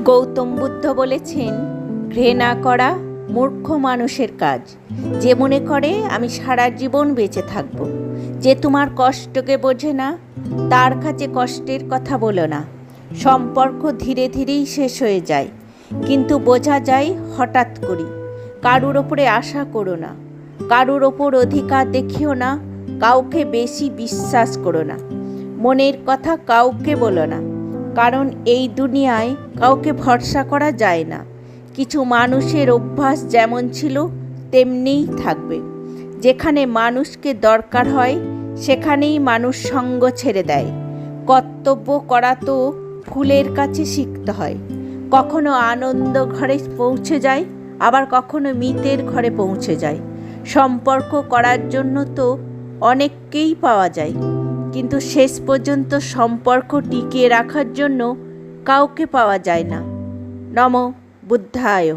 গৌতম বুদ্ধ বলেছেন, ঘৃণা করা মূর্খ মানুষের কাজ। যে মনে করে আমি সারা জীবন বেঁচে থাকব। যে তোমার কষ্টকে বোঝে না, তার কাছে কষ্টের কথা বলো না। সম্পর্ক ধীরে ধীরেই শেষ হয়ে যায়, কিন্তু বোঝা যায় হঠাৎ করে। কারুর ওপরে আশা করো না, কারুর ওপর অধিকার দেখিও না, কাউকে বেশি বিশ্বাস করো না। মনের কথা কাউকে বলো না, কারণ এই দুনিয়ায় কাউকে ভরসা করা যায় না। কিছু মানুষের অভ্যাস যেমন ছিল তেমনিই থাকবে। যেখানে মানুষকে দরকার হয় সেখানেই মানুষ সঙ্গ ছেড়ে দেয়। কর্তব্য করা তো ফুলের কাছে শিখতে হয়। কখনো আনন্দ ঘরে পৌঁছে যায়, আবার কখনো মৃতের ঘরে পৌঁছে যায়। সম্পর্ক করার জন্য তো অনেককেই পাওয়া যায়, কিন্তু শেষ পর্যন্ত সম্পর্ক টিকিয়ে রাখার জন্য কাউকে পাওয়া যায় না। নমো বুদ্ধায়।